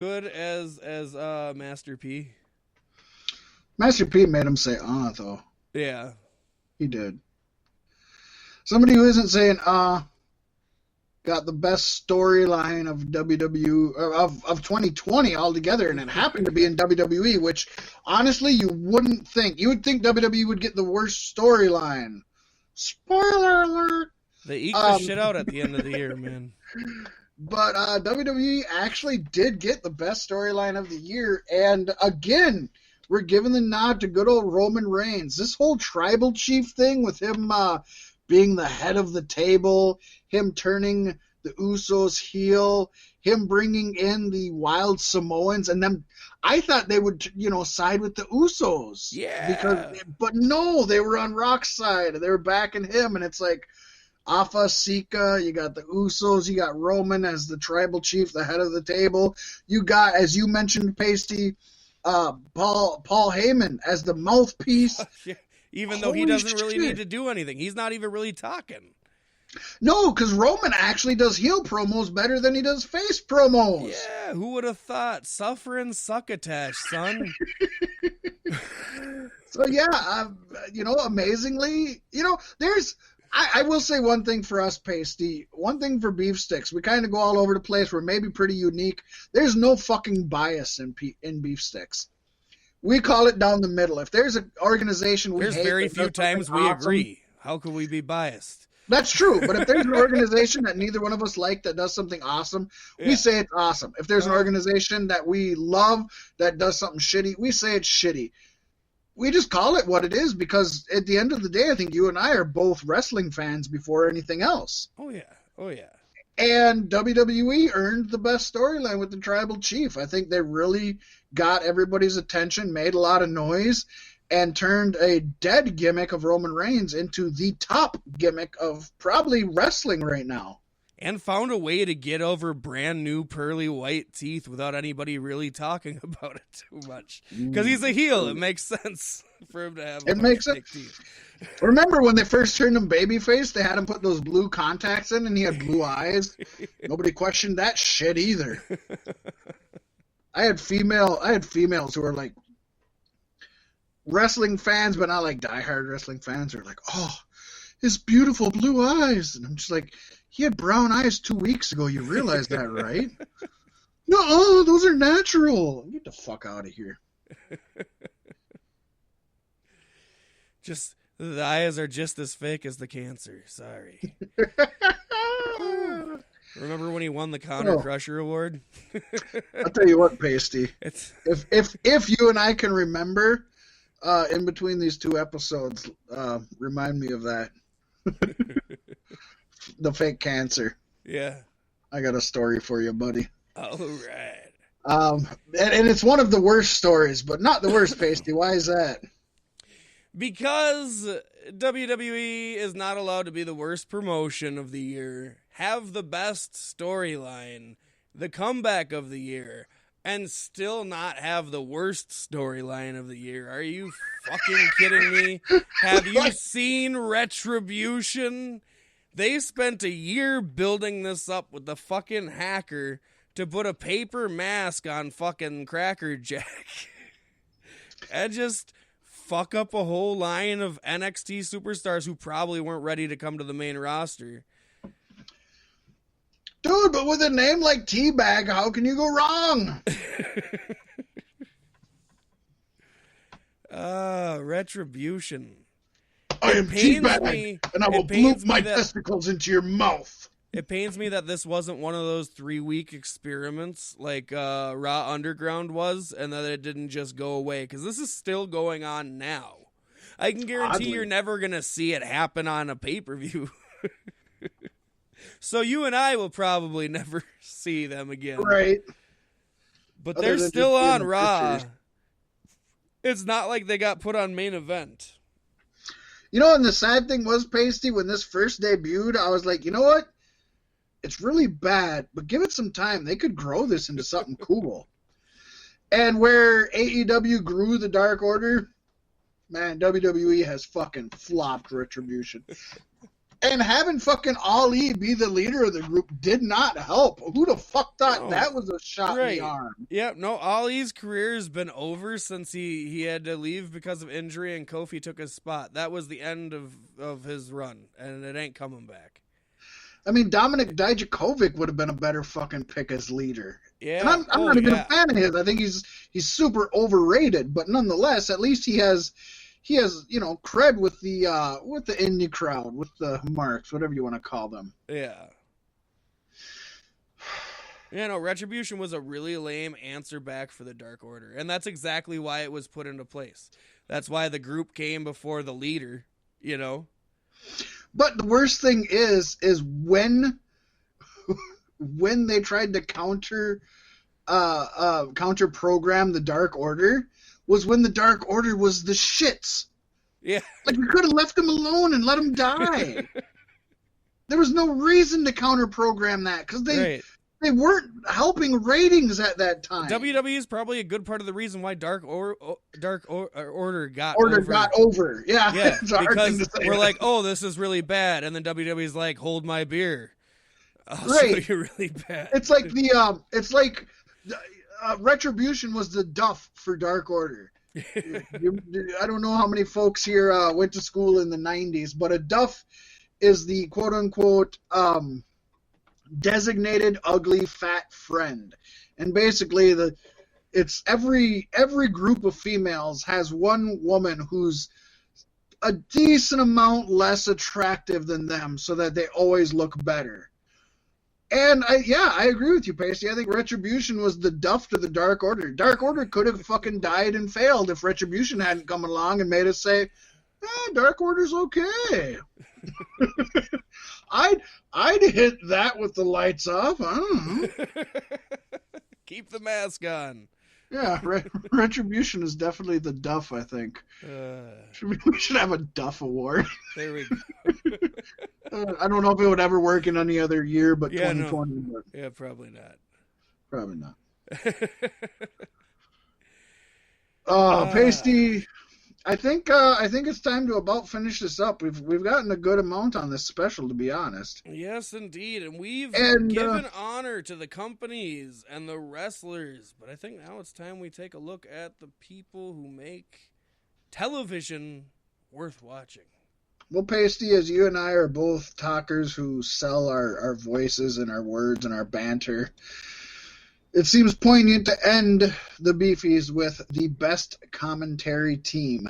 Good as Master P. Master P made him say though. Yeah. He did. Somebody who isn't saying got the best storyline of WW of 2020 altogether, and it happened to be in WWE, which honestly you wouldn't think. You would think WWE would get the worst storyline. Spoiler alert. They eke the shit out at the end of the year, man. But WWE actually did get the best storyline of the year, and again, we're giving the nod to good old Roman Reigns. This whole tribal chief thing with him being the head of the table, him turning the Usos heel, him bringing in the Wild Samoans, and them. I thought they would, side with the Usos. Yeah. But no, they were on Rock's side. They were backing him, and it's like Alpha, Sika, you got the Usos, you got Roman as the tribal chief, the head of the table. You got, as you mentioned, Pasty, Paul Heyman as the mouthpiece. Even though he doesn't really need to do anything. He's not even really talking. No, because Roman actually does heel promos better than he does face promos. Yeah, who would have thought? Suffering succotash, son. So, yeah, amazingly, there's... I will say one thing for us, Pasty. One thing for beef sticks. We kind of go all over the place. We're maybe pretty unique. There's no fucking bias in beef sticks. We call it down the middle. If there's an organization we hate... There's very few times we agree. How could we be biased? That's true. But if there's an organization that neither one of us like that does something awesome, we say it's awesome. If there's an organization that we love that does something shitty, we say it's shitty. We just call it what it is because at the end of the day, I think you and I are both wrestling fans before anything else. Oh, yeah. And WWE earned the best storyline with the Tribal Chief. I think they really got everybody's attention, made a lot of noise, and turned a dead gimmick of Roman Reigns into the top gimmick of probably wrestling right now. And found a way to get over brand new pearly white teeth without anybody really talking about it too much. Because he's a heel. It makes sense for him to have thick teeth. Remember when they first turned him babyface, they had him put those blue contacts in and he had blue eyes? Nobody questioned that shit either. I had females who were like wrestling fans, but not like diehard wrestling fans, who were like, oh, his beautiful blue eyes. And I'm just like, he had brown eyes 2 weeks ago. You realize that, right? No, those are natural. Get the fuck out of here. Just the eyes are just as fake as the cancer. Sorry. Remember when he won the Conor Crusher Award? I'll tell you what, Pasty. If you and I can remember in between these two episodes, remind me of that. The fake cancer. Yeah. I got a story for you, buddy. All right. And it's one of the worst stories, but not the worst, Pasty. Why is that? Because WWE is not allowed to be the worst promotion of the year, have the best storyline, the comeback of the year, and still not have the worst storyline of the year. Are you fucking kidding me? Have you seen Retribution? They spent a year building this up with the fucking hacker to put a paper mask on fucking Cracker Jack and just fuck up a whole line of NXT superstars who probably weren't ready to come to the main roster. Dude, but with a name like Teabag, how can you go wrong? Retribution. I am Teabag, and I will bloop my testicles into your mouth. It pains me that this wasn't one of those 3-week experiments like Raw Underground was, and that it didn't just go away, because this is still going on now. I can guarantee you're never going to see it happen on a pay-per-view. So you and I will probably never see them again. Right. But they're still on Raw. Pictures. It's not like they got put on main event. And the sad thing was, Pasty, when this first debuted, I was like, you know what? It's really bad, but give it some time. They could grow this into something cool. And where AEW grew the Dark Order, man, WWE has fucking flopped Retribution. And having fucking Ali be the leader of the group did not help. Who the fuck thought that was a shot in the arm? Yeah, no, Ali's career has been over since he had to leave because of injury and Kofi took his spot. That was the end of his run, and it ain't coming back. I mean, Dominik Dijakovic would have been a better fucking pick as leader. Yeah, and I'm not even a fan of his. I think he's super overrated, but nonetheless, at least he has cred with the indie crowd, with the marks, whatever you want to call them. Yeah. Yeah, no, Retribution was a really lame answer back for the Dark Order, and that's exactly why it was put into place. That's why the group came before the leader, you know? But the worst thing is when they tried to counter program the Dark Order, was when the Dark Order was the shits. Yeah. Like, we could have left them alone and let them die. There was no reason to counter-program that, because they weren't helping ratings at that time. WWE is probably a good part of the reason why Dark Order got over. Yeah, yeah, because we're like, oh, this is really bad, and then WWE's like, hold my beer. I'll show you really bad. It's like Retribution was the Duff for Dark Order. I don't know how many folks here went to school in the 90s, but a Duff is the quote-unquote designated ugly fat friend. And basically, it's every group of females has one woman who's a decent amount less attractive than them so that they always look better. And I agree with you, Pasty. I think Retribution was the Duff to the Dark Order. Dark Order could have fucking died and failed if Retribution hadn't come along and made us say, Dark Order's okay. I'd hit that with the lights off. I don't know. Keep the mask on. Yeah, Retribution is definitely the Duff, I think. We should have a Duff award. There we go. I don't know if it would ever work in any other year, but 2020. No. But yeah, probably not. Probably not. Pasty, I think it's time to about finish this up. We've gotten a good amount on this special, to be honest. Yes, indeed, and we've given honor to the companies and the wrestlers, but I think now it's time we take a look at the people who make television worth watching. Well, Pasty, as you and I are both talkers who sell our voices and our words and our banter, it seems poignant to end the Beefies with the best commentary team.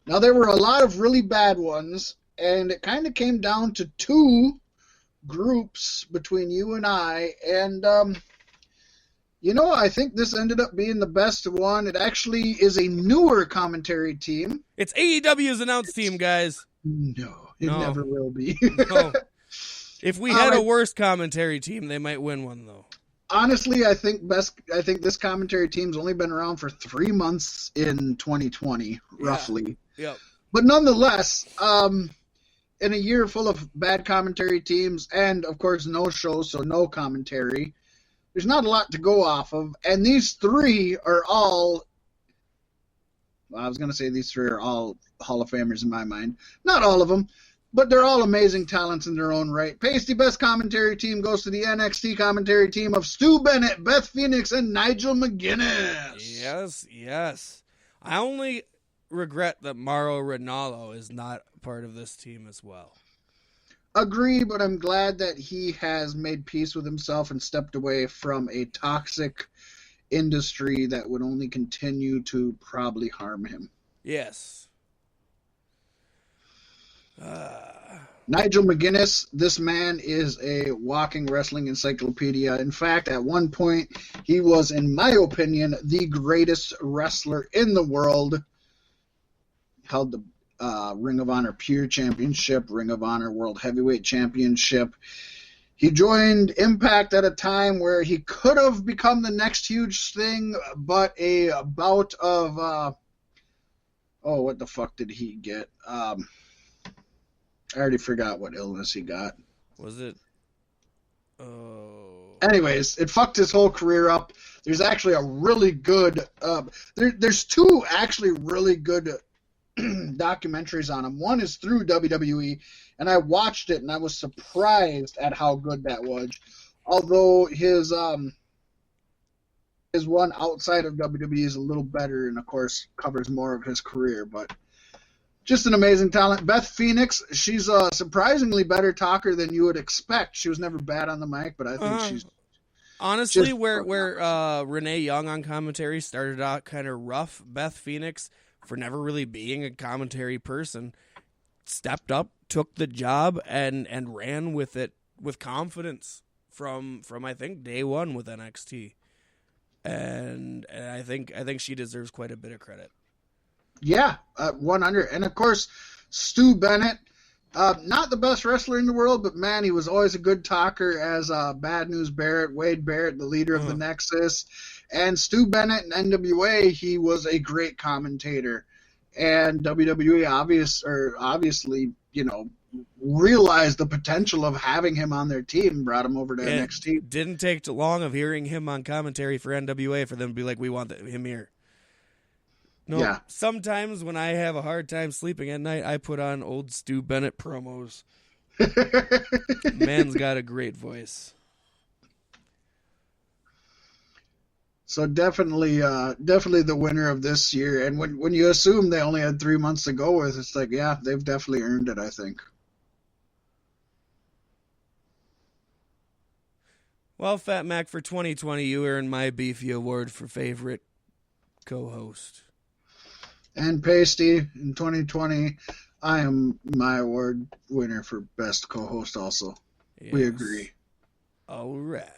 Now, there were a lot of really bad ones, and it kind of came down to two groups between you and I, and, I think this ended up being the best one. It actually is a newer commentary team. It's AEW's announced team, guys. No, it never will be. No. If we had a worse commentary team, they might win one, though. Honestly, I think this commentary team's only been around for 3 months in 2020, roughly. Yep. But nonetheless, in a year full of bad commentary teams and, of course, no shows, so no commentary, there's not a lot to go off of. And these three are all... I was going to say these three are all Hall of Famers in my mind. Not all of them, but they're all amazing talents in their own right. Pasty best commentary team goes to the NXT commentary team of Stu Bennett, Beth Phoenix, and Nigel McGuinness. Yes. I only regret that Mauro Ranallo is not part of this team as well. Agree, but I'm glad that he has made peace with himself and stepped away from a toxic industry that would only continue to probably harm him. Yes. Nigel McGuinness, this man is a walking wrestling encyclopedia. In fact, at one point, he was, in my opinion, the greatest wrestler in the world. Held the Ring of Honor Pure Championship, Ring of Honor World Heavyweight Championship. He joined Impact at a time where he could have become the next huge thing, but a bout of, what the fuck did he get? I already forgot what illness he got. Was it? Oh. Anyways, it fucked his whole career up. There's actually a really good, there's two actually really good documentaries on him. One is through WWE, and I watched it, and I was surprised at how good that was. Although his one outside of WWE is a little better, and of course covers more of his career, but just an amazing talent. Beth Phoenix, she's a surprisingly better talker than you would expect. She was never bad on the mic, but I think she's honestly just, where Renee Young on commentary started out kind of rough. Beth Phoenix, for never really being a commentary person, stepped up, took the job, and ran with it with confidence from I think day one with NXT. And I think she deserves quite a bit of credit. Yeah, 100. And of course, Stu Bennett, not the best wrestler in the world, but man, he was always a good talker as Bad News Barrett, Wade Barrett, the leader of the Nexus. And Stu Bennett in NWA, he was a great commentator. And WWE obviously, realized the potential of having him on their team and brought him over to NXT. It didn't take too long of hearing him on commentary for NWA for them to be like, we want him here. No, yeah. Sometimes when I have a hard time sleeping at night, I put on old Stu Bennett promos. Man's got a great voice. So definitely the winner of this year. And when you assume they only had 3 months to go with, it's like, yeah, they've definitely earned it, I think. Well, Fat Mac, for 2020, you earned my Beefy Award for favorite co-host. And Pasty, in 2020, I am my award winner for best co-host also. Yes. We agree. All right.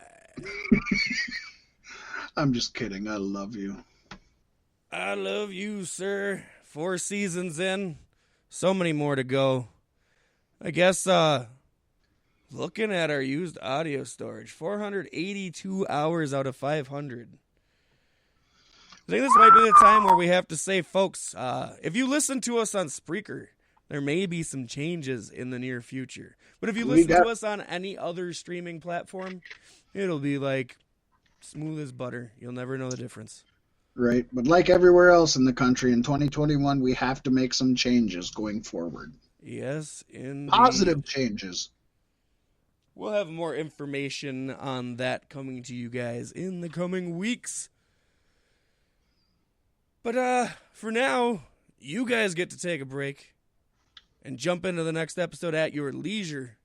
I'm just kidding. I love you. I love you, sir. 4 seasons in. So many more to go. I guess, looking at our used audio storage, 482 hours out of 500. I think this might be the time where we have to say, folks, if you listen to us on Spreaker, there may be some changes in the near future. But if you listen to us on any other streaming platform, it'll be like smooth as butter. You'll never know the difference. Right. But like everywhere else in the country, in 2021, we have to make some changes going forward. Yes, indeed. Positive changes. We'll have more information on that coming to you guys in the coming weeks. But for now, you guys get to take a break and jump into the next episode at your leisure.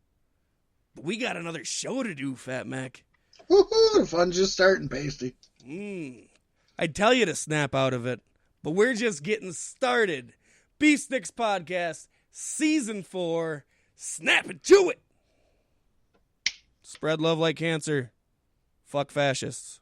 But we got another show to do, Fat Mac. Woohoo! The fun's just starting, Pasty. I'd tell you to snap out of it, but we're just getting started. Beef Sticks Podcast, Season 4. Snap into it! Spread love like cancer. Fuck fascists.